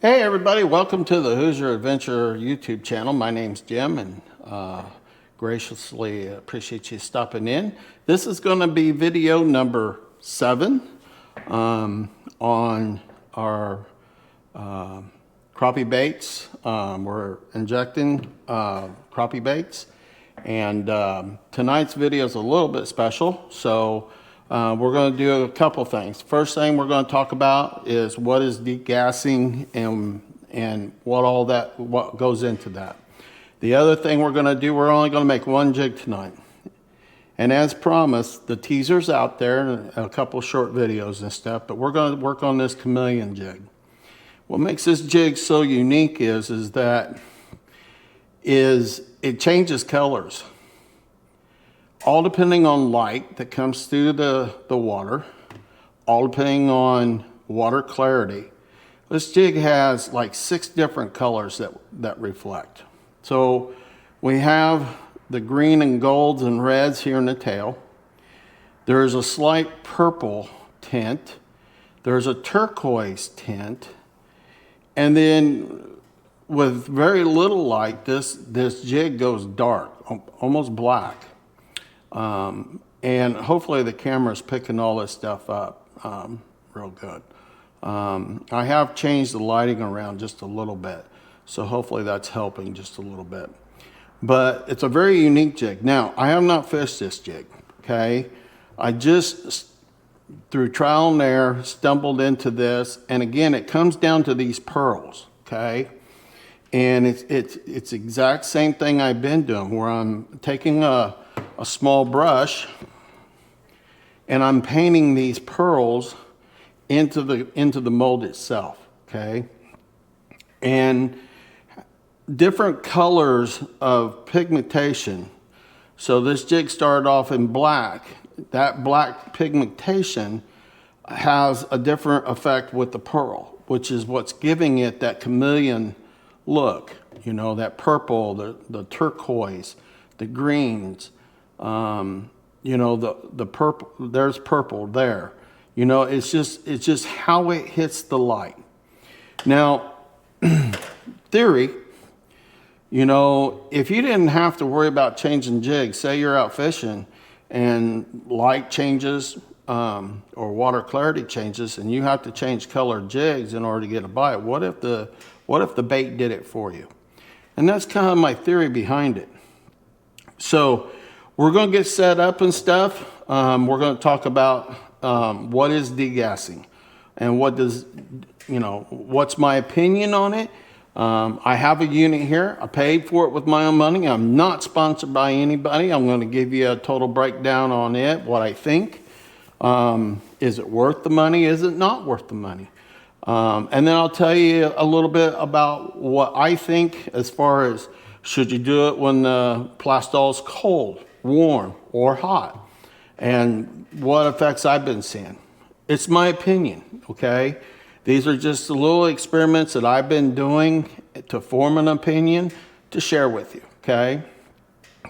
Hey everybody, welcome to the Whozer Adventure YouTube channel. My name's Jim and graciously appreciate you stopping in. This is going to be video number 7 on our crappie baits. We're injecting crappie baits, and tonight's video is a little bit special. So we're going to do a couple things. First thing we're going to talk about is what is degassing and what goes into that. The other thing we're going to do, we're only going to make one jig tonight. And as promised, the teaser's out there and a couple short videos and stuff, but we're going to work on this chameleon jig. What makes this jig so unique is that it changes colors. All depending on light that comes through the water, all depending on water clarity. This jig has like 6 different colors that reflect. So we have the green and golds and reds here in the tail. There's a slight purple tint. There's a turquoise tint. And then with very little light, this jig goes dark, almost black. And hopefully the camera's picking all this stuff up real good. I have changed the lighting around just a little bit, so hopefully that's helping just a little bit. But it's a very unique jig. Now, I have not fished this jig, okay? I just, through trial and error, stumbled into this, and again, it comes down to these pearls, okay? And it's exact same thing I've been doing, where I'm taking a small brush and I'm painting these pearls into the mold itself, okay? And different colors of pigmentation. So this jig started off in black. That black pigmentation has a different effect with the pearl, which is what's giving it that chameleon look. You know, that purple, the turquoise, the greens, you know, the purple, there's purple there. You know, it's just how it hits the light. Now, theory, you know, if you didn't have to worry about changing jigs, say you're out fishing and light changes or water clarity changes and you have to change color jigs in order to get a bite, what if the bait did it for you? And that's kind of my theory behind it. So we're going to get set up and stuff. We're going to talk about what is degassing and what's my opinion on it. I have a unit here. I paid for it with my own money. I'm not sponsored by anybody. I'm going to give you a total breakdown on it, what I think. Is it worth the money? Is it not worth the money? And then I'll tell you a little bit about what I think as far as should you do it when the plastisol is cold, warm, or hot, and what effects I've been seeing. It's my opinion, okay? These are just the little experiments that I've been doing to form an opinion to share with you, okay?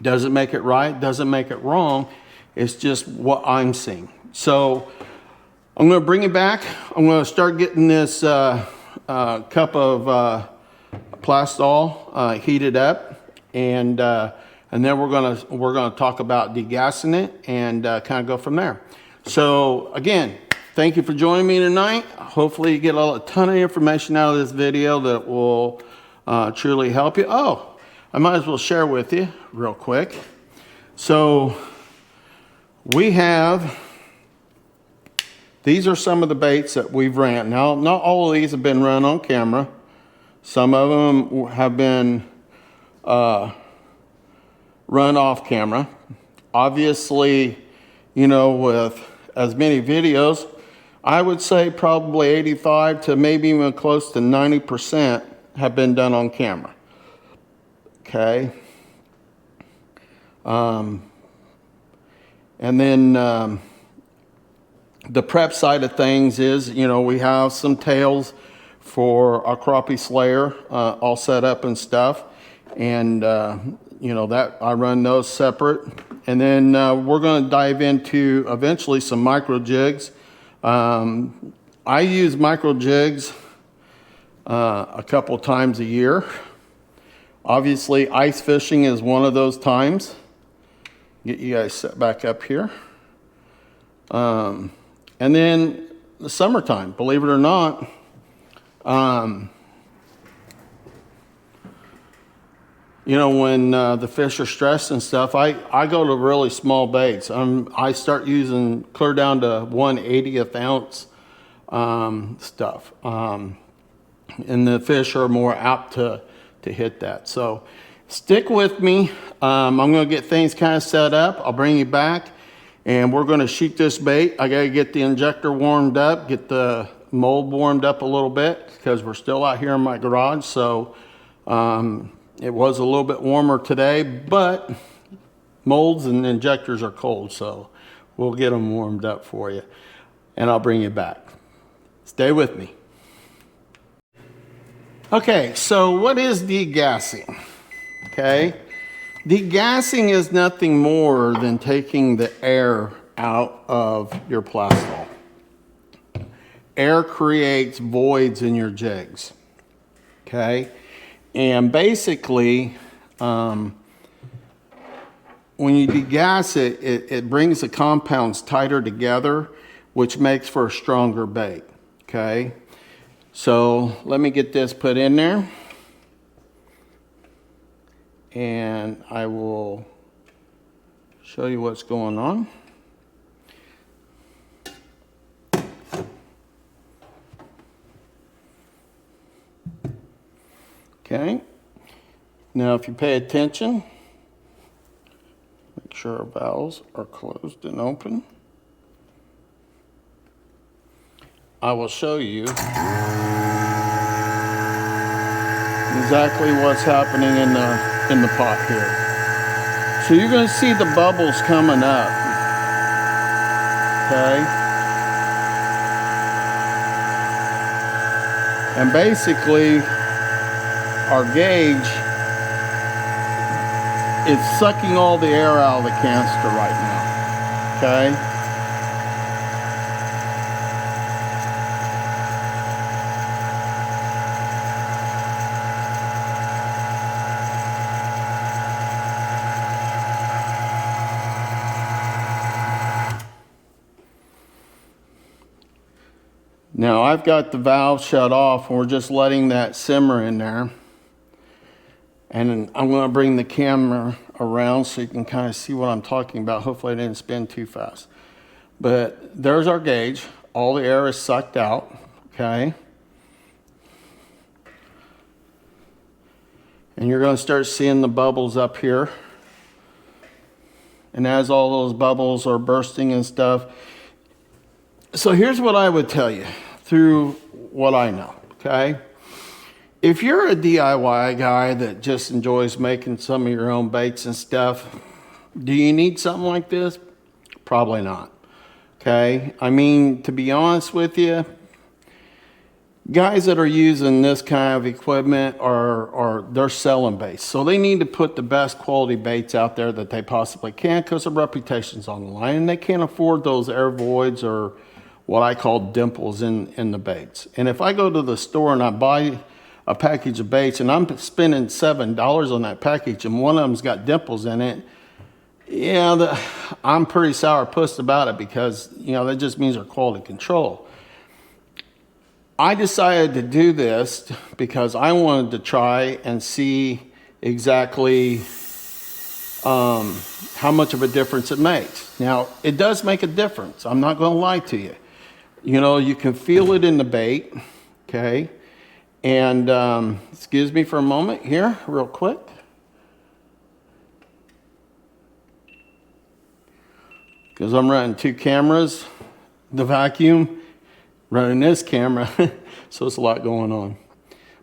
Doesn't make it right, doesn't make it wrong. It's just what I'm seeing. So I'm going to bring it back. I'm going to start getting this cup of plastisol heated up, and then we're gonna talk about degassing it and kind of go from there. So again, thank you for joining me tonight. Hopefully you get a ton of information out of this video that will truly help you. Oh, I might as well share with you real quick. So we have, these are some of the baits that we've ran. Now, not all of these have been run on camera. Some of them have been run off camera. Obviously, you know, with as many videos, I would say probably 85 to maybe even close to 90% have been done on camera. Okay. And then the prep side of things is, you know, we have some tails for our crappie slayer all set up and stuff. And you know, that I run those separate. And then we're going to dive into eventually some micro jigs. I use micro jigs a couple times a year. Obviously, ice fishing is one of those times. Get you guys set back up here. And then the summertime, believe it or not, you know, when the fish are stressed and stuff, I go to really small baits. I start using clear down to 1/80th ounce stuff. And the fish are more apt to hit that. So stick with me. I'm going to get things kind of set up. I'll bring you back and we're going to shoot this bait. I got to get the injector warmed up, get the mold warmed up a little bit because we're still out here in my garage. So it was a little bit warmer today, but molds and injectors are cold. So we'll get them warmed up for you and I'll bring you back. Stay with me. Okay, so what is degassing? Okay, degassing is nothing more than taking the air out of your plastisol. Air creates voids in your jigs. Okay, and basically, when you degas it, it brings the compounds tighter together, which makes for a stronger bait. Okay. So let me get this put in there and I will show you what's going on. Okay, now if you pay attention, make sure our valves are closed and open. I will show you exactly what's happening in the pot here. So you're going to see the bubbles coming up. Okay? And basically our gauge is sucking all the air out of the canister right now. Okay? Now I've got the valve shut off and we're just letting that simmer in there. And I'm going to bring the camera around so you can kind of see what I'm talking about. Hopefully I didn't spin too fast. But there's our gauge. All the air is sucked out. Okay. And you're going to start seeing the bubbles up here. And as all those bubbles are bursting and stuff. So here's what I would tell you through what I know, okay? If you're a DIY guy that just enjoys making some of your own baits and stuff, do you need something like this? Probably not, okay? I mean, to be honest with you, guys that are using this kind of equipment they're selling baits. So they need to put the best quality baits out there that they possibly can because their reputation's on the line and they can't afford those air voids or what I call dimples in the baits. And if I go to the store and I buy a package of baits and I'm spending $7 on that package and one of them's got dimples in it, yeah, I'm pretty sourpuss about it because, you know, that just means their quality control. I decided to do this because I wanted to try and see exactly how much of a difference it makes. Now, it does make a difference. I'm not going to lie to you. You know, you can feel it in the bait, okay? And excuse me for a moment here, real quick. Because I'm running two cameras, the vacuum, running this camera, so it's a lot going on.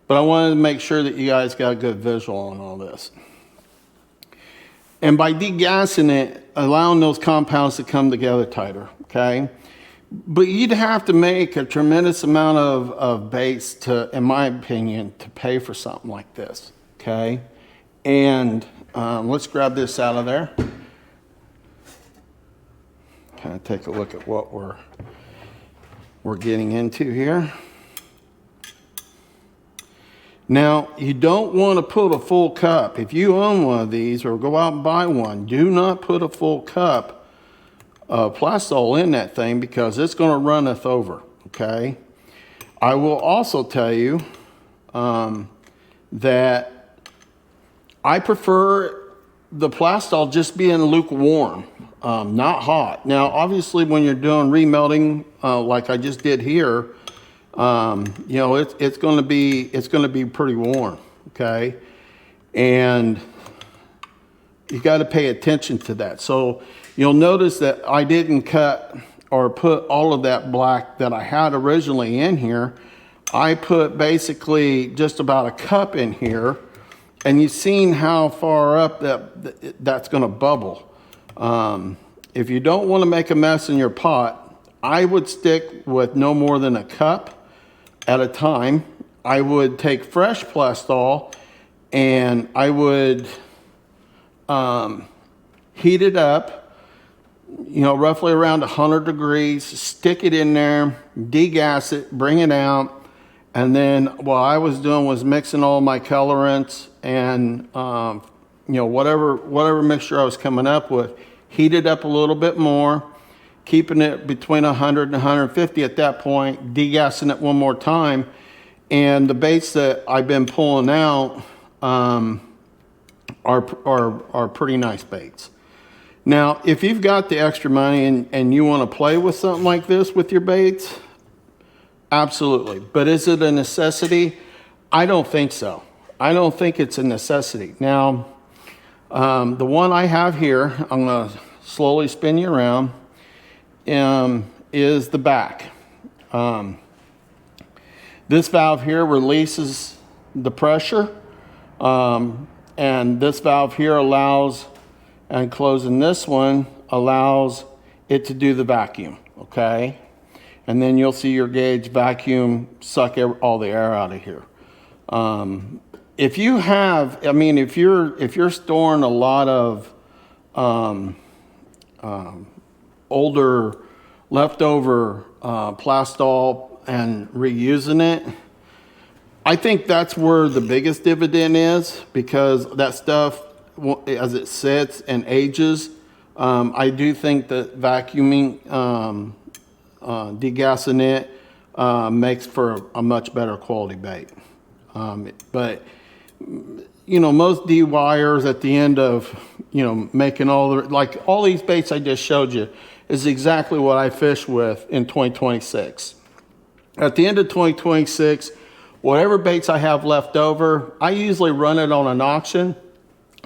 But I wanted to make sure that you guys got a good visual on all this. And by degassing it, allowing those compounds to come together tighter, okay? But you'd have to make a tremendous amount of baits to, in my opinion, to pay for something like this, okay? And let's grab this out of there. Kind of take a look at what we're getting into here. Now, you don't want to put a full cup. If you own one of these or go out and buy one, do not put a full cup of plastisol in that thing because it's going to runneth over, okay? I will also tell you that I prefer the plastisol just being lukewarm, not hot. Now, obviously, when you're doing remelting like I just did here, you know, it's going to be pretty warm, okay? And you got to pay attention to that. So you'll notice that I didn't cut or put all of that black that I had originally in here. I put basically just about a cup in here, and you've seen how far up that's going to bubble. If you don't want to make a mess in your pot, I would stick with no more than a cup at a time. I would take fresh plastisol and I would heat it up, you know, roughly around 100 degrees, stick it in there, degas it, bring it out. And then what I was doing was mixing all my colorants and, you know, whatever mixture I was coming up with, heat it up a little bit more, keeping it between 100 and 150 at that point, degassing it one more time. And the baits that I've been pulling out are pretty nice baits. Now, if you've got the extra money and you want to play with something like this with your baits, absolutely. But is it a necessity? I don't think so. I don't think it's a necessity. Now, the one I have here, I'm going to slowly spin you around, is the back. This valve here releases the pressure, and this valve here allows, and closing this one allows it to do the vacuum, okay? And then you'll see your gauge vacuum suck all the air out of here. If you have, I mean, if you're storing a lot of older leftover plastisol and reusing it, I think that's where the biggest dividend is, because that stuff, as it sits and ages, I do think that vacuuming, degassing it makes for a much better quality bait. But you know, most DIYers at the end of, you know, making like all these baits I just showed you is exactly what I fish with in 2026. At the end of 2026, whatever baits I have left over, I usually run it on an auction,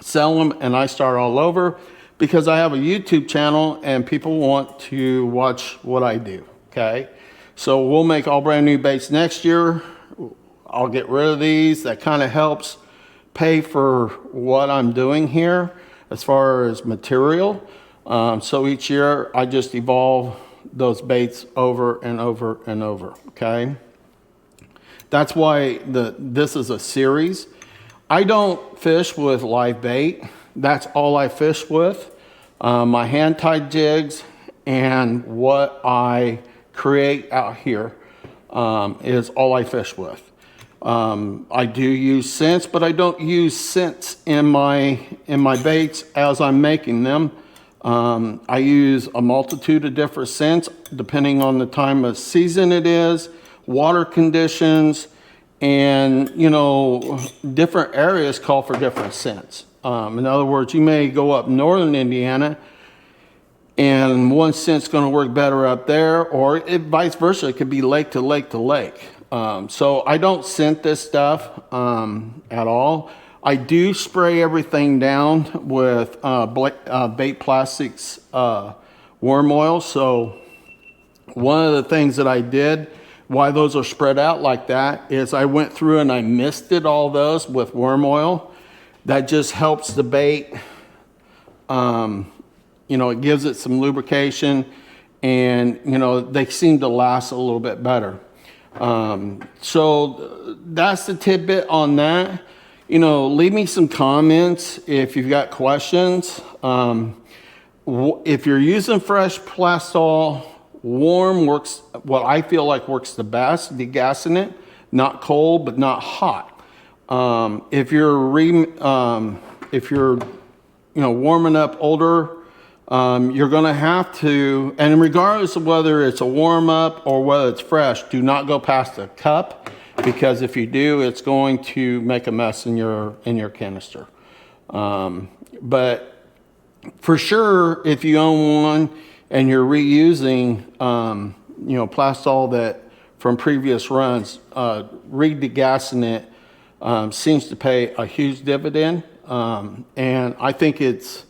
sell them, and I start all over, because I have a YouTube channel and people want to watch what I do, okay? So we'll make all brand new baits next year. I'll get rid of these. That kind of helps pay for what I'm doing here as far as material. So each year I just evolve those baits over and over and over, okay? That's why this is a series. I don't fish with live bait. That's all I fish with. My hand-tied jigs and what I create out here is all I fish with. I do use scents, but I don't use scents in my baits as I'm making them. I use a multitude of different scents depending on the time of season it is, water conditions, and, you know, different areas call for different scents. In other words, you may go up northern Indiana and one scent's going to work better up there, or vice versa. It could be lake to lake to lake. So I don't scent this stuff at all. I do spray everything down with Bait Plastics worm oil. So one of the things that I did, why those are spread out like that, is I went through and I misted all those with worm oil. That just helps the bait. You know, it gives it some lubrication, and, you know, they seem to last a little bit better. So that's the tidbit on that. You know, leave me some comments if you've got questions. If you're using fresh plastisol, warm works, what I feel like works the best, degassing it, not cold, but not hot. If you're warming up older, you're going to have to, and regardless of whether it's a warm up or whether it's fresh, do not go past a cup, because if you do, it's going to make a mess in your canister. But for sure, if you own one and you're reusing, plastisol that from previous runs, re-degassing it seems to pay a huge dividend. And I think if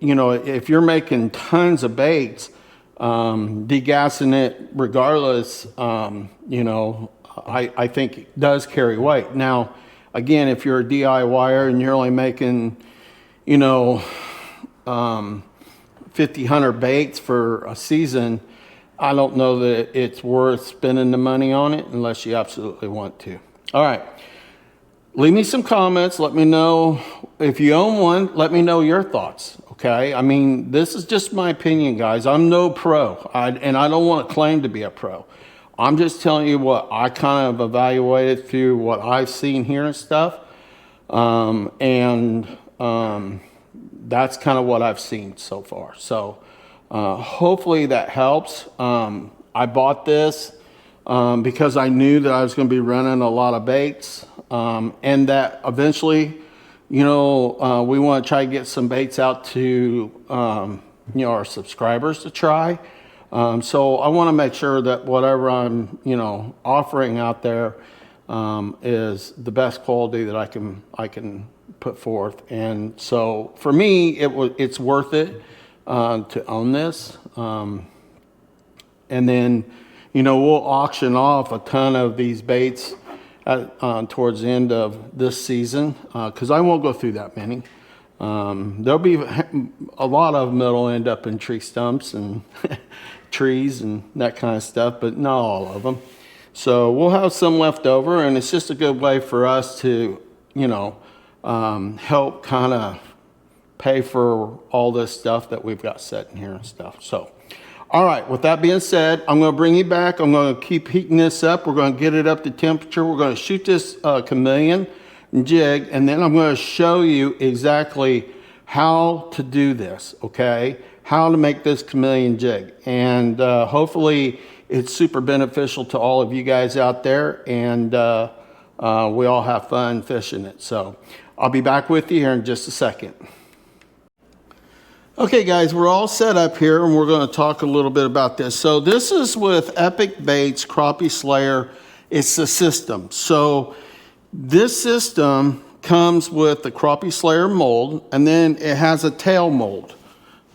you're making tons of baits, degassing it regardless, I think it does carry weight. Now, again, if you're a DIYer and you're only making, 50, 100 baits for a season, I don't know that it's worth spending the money on it unless you absolutely want to. All right. Leave me some comments. Let me know if you own one. Let me know your thoughts. Okay. I mean, this is just my opinion, guys. I'm no pro, and I don't want to claim to be a pro. I'm just telling you what I kind of evaluated through what I've seen here and stuff. That's kind of what I've seen so far. So hopefully that helps. I bought this because I knew that I was going to be running a lot of baits, and that eventually, we want to try to get some baits out to our subscribers to try. So I want to make sure that whatever I'm offering out there is the best quality that I can put forth. And so for me, it's worth it to own this. And then we'll auction off a ton of these baits towards the end of this season, because I won't go through that many. There'll be a lot of them that'll end up in tree stumps and trees and that kind of stuff, but not all of them. So we'll have some left over, and it's just a good way for us to help kind of pay for all this stuff that we've got sitting here and stuff. So all right, with that being said, I'm going to bring you back. I'm going to keep heating this up. We're going to get it up to temperature. We're going to shoot this Cameleon jig, and then I'm going to show you exactly how to do this, okay? How to make this Cameleon jig. And hopefully it's super beneficial to all of you guys out there, and we all have fun fishing it. So I'll be back with you here in just a second. Okay guys, we're all set up here, and we're going to talk a little bit about this. So this is with Epic Baits Crappie Slayer. It's the system. So this system comes with the Crappie Slayer mold, and then it has a tail mold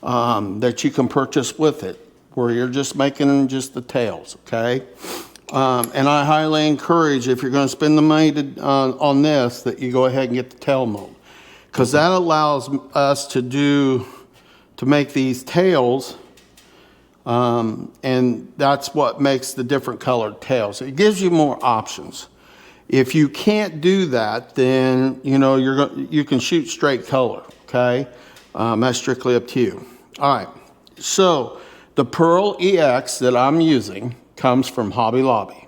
that you can purchase with it, where you're just making just the tails, okay? And I highly encourage, if you're going to spend the money on this, that you go ahead and get the tail mold, because that allows us to make these tails, and that's what makes the different colored tails. It gives you more options. If you can't do that, then you can shoot straight color, okay? That's strictly up to you. All right, so the Pearl EX that I'm using comes from Hobby Lobby.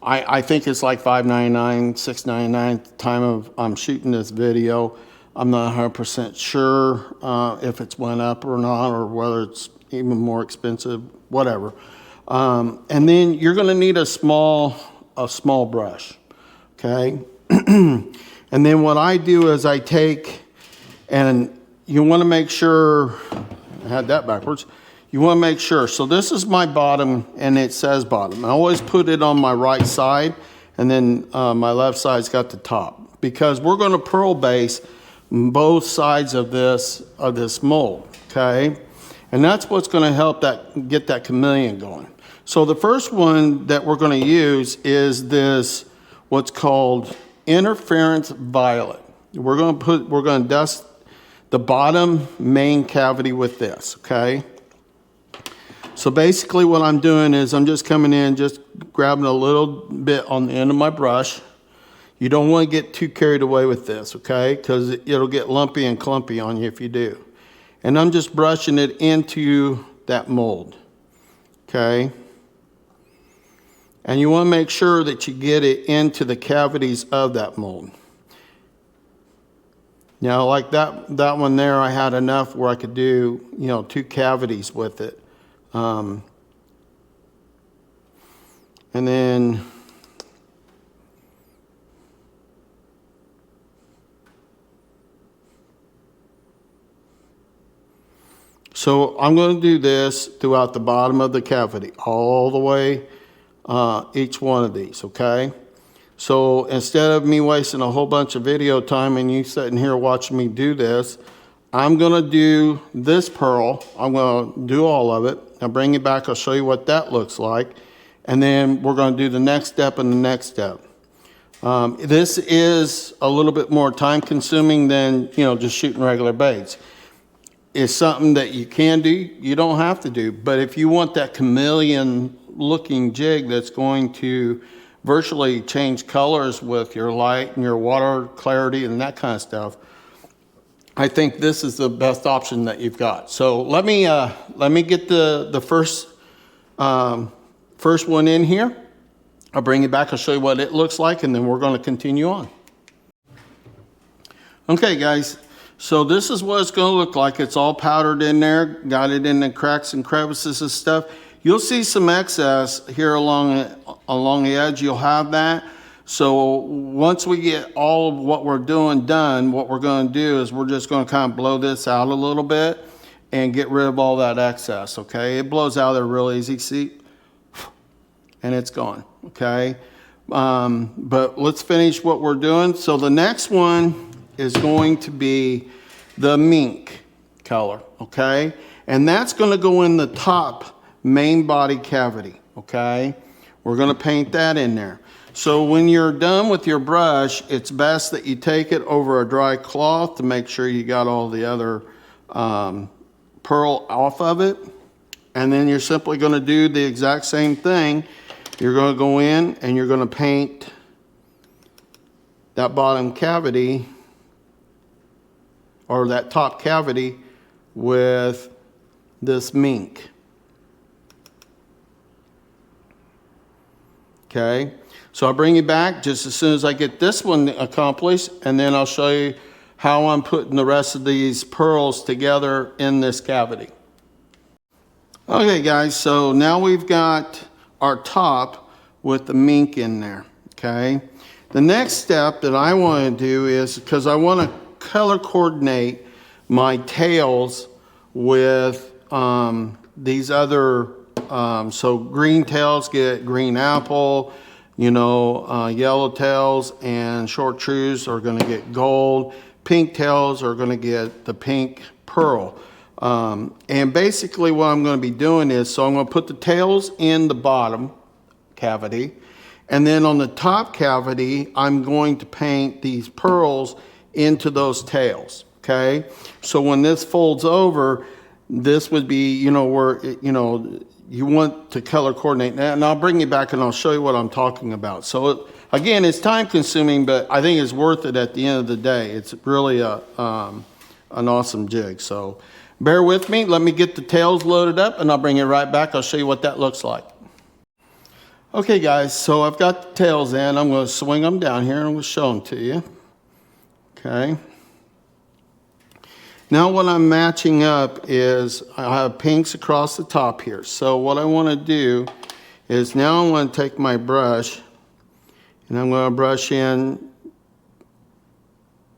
I think it's like $5.99, $6.99 at the time of I'm shooting this video. I'm not 100% sure if it's went up or not, or whether it's even more expensive, whatever. And then you're going to need a small brush, okay? And then what I do is I take, and you want to make sure, I had that backwards. You want to make sure, so this is my bottom, and it says bottom. I always put it on my right side, and then my left side's got the top, because we're going to pearl base both sides of this mold, okay? And that's what's going to help get that Cameleon going. So the first one that we're going to use is this, what's called interference violet. We're going to dust the bottom main cavity with this, okay? So basically what I'm doing is I'm just coming in, just grabbing a little bit on the end of my brush. You don't want to get too carried away with this, okay? Because it'll get lumpy and clumpy on you if you do. And I'm just brushing it into that mold, okay? And you want to make sure that you get it into the cavities of that mold. Now, like that one there, I had enough where I could do, 2 cavities with it. And then so I'm going to do this throughout the bottom of the cavity, all the way, each one of these, okay? So instead of me wasting a whole bunch of video time and you sitting here watching me do this, I'm going to do this pearl. I'm going to do all of it. I'll bring it back. I'll show you what that looks like. And then we're going to do the next step and the next step. This is a little bit more time consuming than, just shooting regular baits. It's something that you can do. You don't have to do. But if you want that chameleon looking jig that's going to virtually change colors with your light and your water clarity and that kind of stuff, I think this is the best option that you've got. So let me get the first one in here. I'll bring it back. I'll show you what it looks like, and then we're going to continue on. Okay, guys. So this is what it's going to look like. It's all powdered in there. Got it in the cracks and crevices and stuff. You'll see some excess here along the edge. You'll have that. So once we get all of what we're doing done, what we're going to do is we're just going to kind of blow this out a little bit and get rid of all that excess, okay? It blows out there real easy, see? And it's gone, okay? But let's finish what we're doing. So the next one is going to be the mink color, okay? And that's going to go in the top main body cavity, okay? We're going to paint that in there. So when you're done with your brush, it's best that you take it over a dry cloth to make sure you got all the other pearl off of it. And then you're simply going to do the exact same thing. You're going to go in and you're going to paint that bottom cavity or that top cavity with this mink. Okay, so I'll bring you back just as soon as I get this one accomplished, and then I'll show you how I'm putting the rest of these pearls together in this cavity. Okay guys, so now we've got our top with the mink in there, okay? The next step that I want to do is, because I want to color coordinate my tails with these other, so green tails get green apple, yellow tails and short trews are going to get gold, pink tails are going to get the pink pearl. And basically what I'm going to be doing is, so I'm going to put the tails in the bottom cavity, and then on the top cavity I'm going to paint these pearls into those tails, okay? So when this folds over, this would be, where, you want to color coordinate that, and I'll bring you back and I'll show you what I'm talking about. So again, it's time consuming, but I think it's worth it at the end of the day. It's really an awesome jig. So bear with me. Let me get the tails loaded up and I'll bring it right back. I'll show you what that looks like. Okay guys, so I've got the tails in. I'm going to swing them down here and I'm going to show them to you. Okay. Now what I'm matching up is I have pinks across the top here. So what I want to do is now I want to take my brush and I'm going to brush in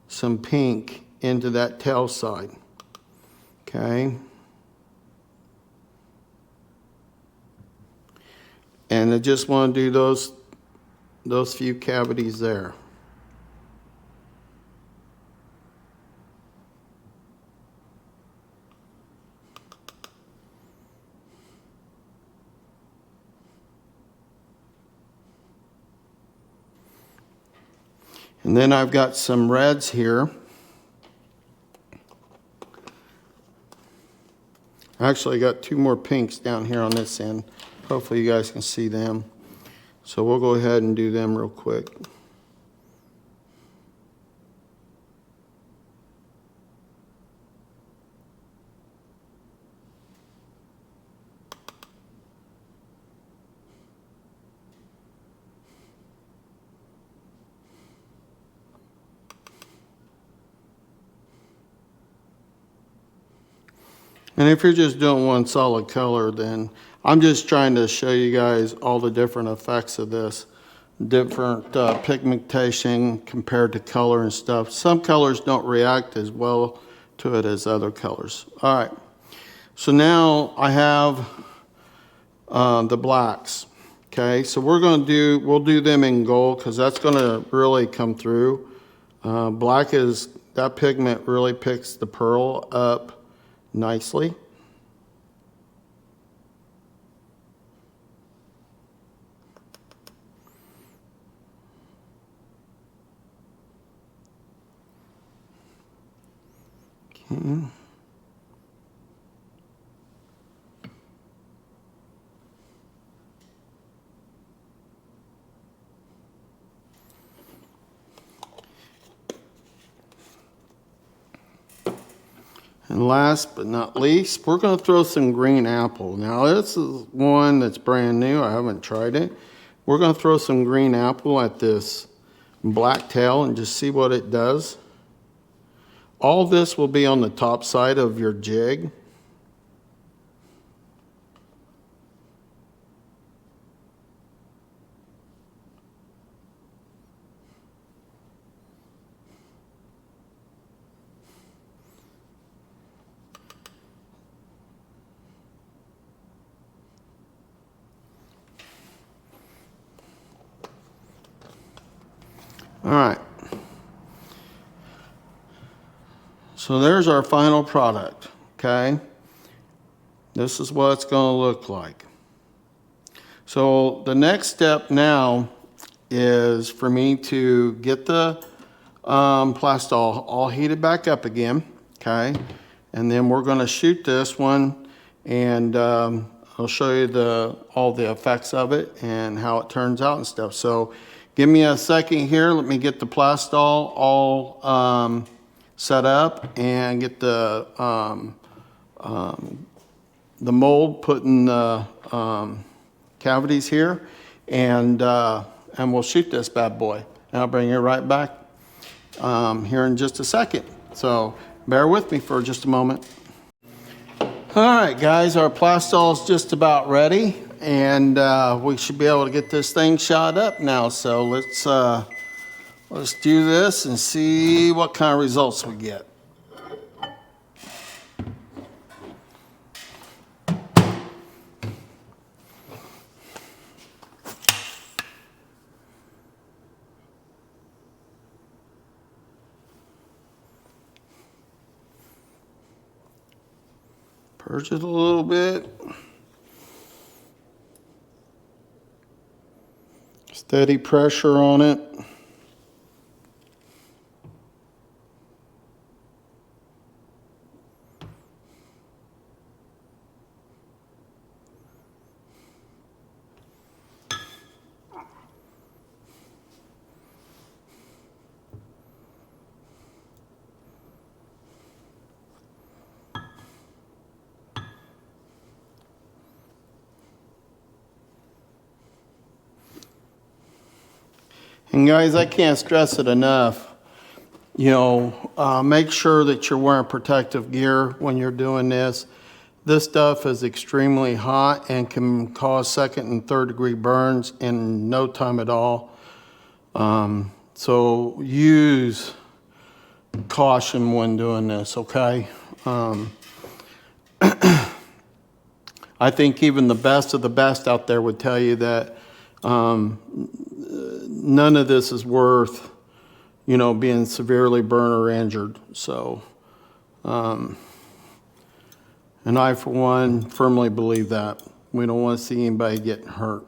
some pink into that tail side. Okay. And I just want to do those few cavities there. And then I've got some reds here. Actually, I got 2 more pinks down here on this end. Hopefully you guys can see them. So we'll go ahead and do them real quick. And if you're just doing one solid color, then I'm just trying to show you guys all the different effects of this. Different pigmentation compared to color and stuff. Some colors don't react as well to it as other colors. All right, so now I have the blacks. Okay, so we'll do them in gold because that's going to really come through. Black is, that pigment really picks the pearl up nicely. Okay. And last but not least, we're going to throw some green apple. Now this is one that's brand new. I haven't tried it. We're going to throw some green apple at this black tail and just see what it does. All this will be on the top side of your jig. All right. So there's our final product, okay? This is what it's going to look like. So the next step now is for me to get the plastisol all heated back up again, okay? And then we're going to shoot this one, and I'll show you all the effects of it and how it turns out and stuff. So give me a second here. Let me get the plastisol all set up and get the mold put in the cavities here, and we'll shoot this bad boy. And I'll bring you right back here in just a second. So bear with me for just a moment. All right, guys, our plastisol is just about ready, and we should be able to get this thing shot up now. So let's do this and see what kind of results we get. Purge it a little bit. Steady pressure on it. And guys, I can't stress it enough. You know, make sure that you're wearing protective gear when you're doing this. This stuff is extremely hot and can cause second and third degree burns in no time at all. So use caution when doing this, okay? I think even the best of the best out there would tell you that none of this is worth, you know, being severely burned or injured. So, and I, for one, firmly believe that. We don't want to see anybody getting hurt.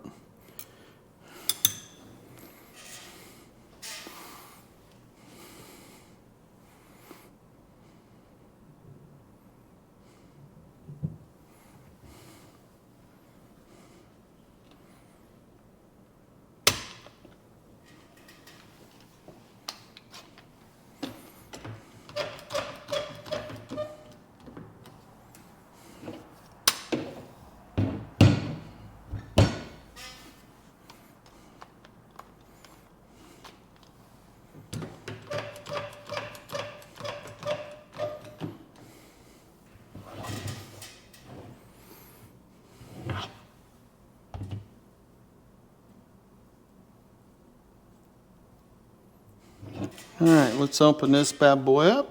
All right, let's open this bad boy up.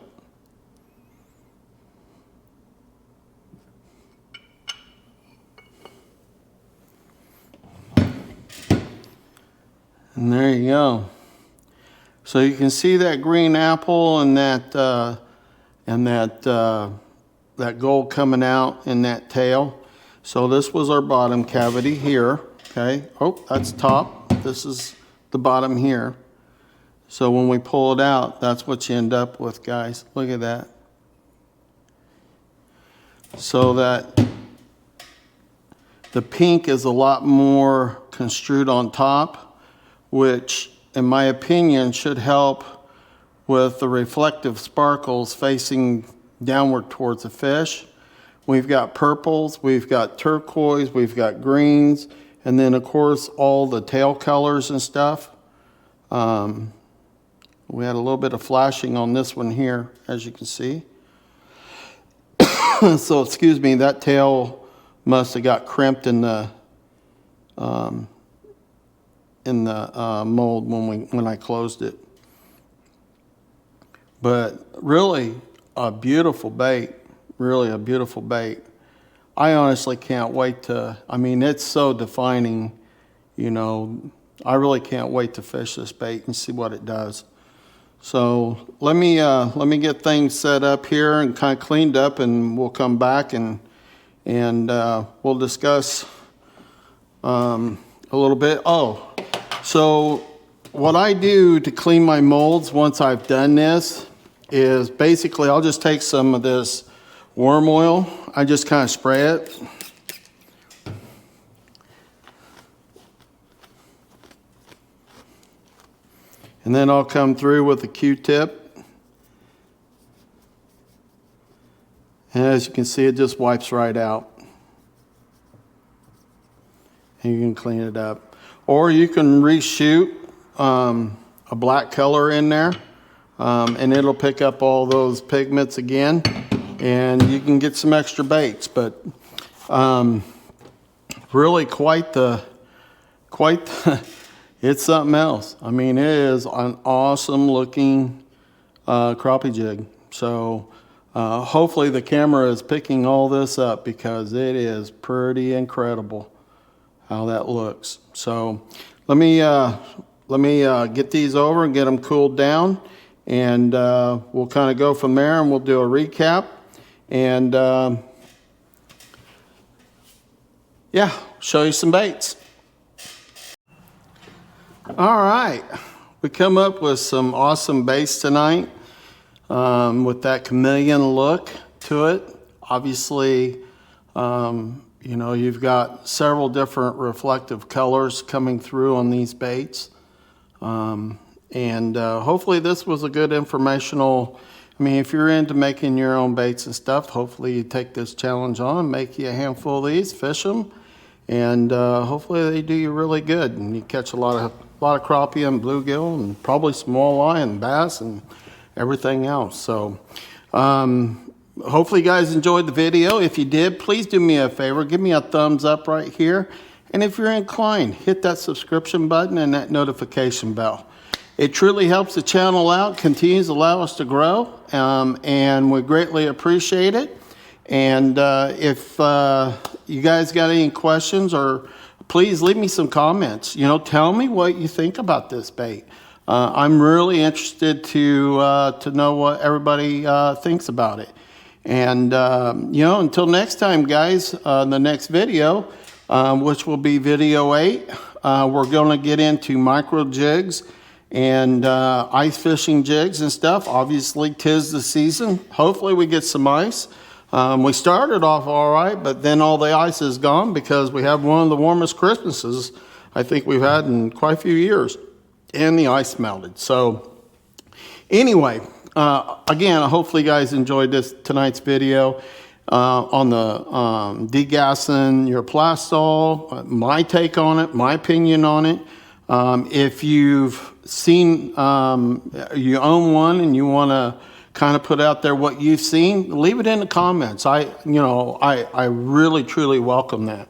And there you go. So you can see that green apple and that gold coming out in that tail. So this was our bottom cavity here. Okay. Oh, that's top. This is the bottom here. So when we pull it out, that's what you end up with, guys. Look at that. So that the pink is a lot more construed on top, which in my opinion should help with the reflective sparkles facing downward towards the fish. We've got purples, we've got turquoise, we've got greens, and then of course all the tail colors and stuff. We had a little bit of flashing on this one here, as you can see. So excuse me, that tail must have got crimped in the mold when I closed it. But really a beautiful bait, really a beautiful bait. I honestly can't wait to, I mean, it's so defining, you know, I really can't wait to fish this bait and see what it does. So let me get things set up here and kind of cleaned up, and we'll come back and we'll discuss a little bit. Oh, so what I do to clean my molds once I've done this is basically I'll just take some of this worm oil. I just kind of spray it. And then I'll come through with a Q-tip. And as you can see, it just wipes right out. And you can clean it up. Or you can reshoot a black color in there, and it'll pick up all those pigments again, and you can get some extra baits. But really quite the it's something else. I mean, it is an awesome looking crappie jig. So hopefully the camera is picking all this up, because it is pretty incredible how that looks. So let me get these over and get them cooled down, and we'll kind of go from there, and we'll do a recap, and yeah, show you some baits. All right, we come up with some awesome baits tonight with that chameleon look to it. Obviously, you know, you've got several different reflective colors coming through on these baits. And hopefully this was a good informational, I mean, if you're into making your own baits and stuff, hopefully you take this challenge on, make you a handful of these, fish them, and hopefully they do you really good, and you catch a lot of crappie and bluegill, and probably walleye and bass and everything else. So hopefully you guys enjoyed the video. If you did, please do me a favor, give me a thumbs up right here, and if you're inclined, hit that subscription button and that notification bell. It truly helps the channel out, continues to allow us to grow, and we greatly appreciate it. And if you guys got any questions, or please leave me some comments. You know, tell me what you think about this bait. I'm really interested to know what everybody thinks about it. And you know, until next time, guys, the next video, which will be video 8, we're going to get into micro jigs and ice fishing jigs and stuff. Obviously, 'tis the season. Hopefully we get some ice. We started off all right, but then all the ice is gone, because we have one of the warmest Christmases I think we've had in quite a few years, and the ice melted. So anyway, again, hopefully you guys enjoyed tonight's video on the degassing your plastisol, my take on it, my opinion on it. If you've seen, you own one and you want to kind of put out there what you've seen, leave it in the comments. I really truly welcome that.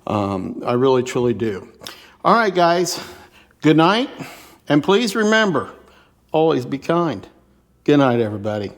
I really truly do. All right, guys, good night, and please remember, always be kind. Good night, everybody.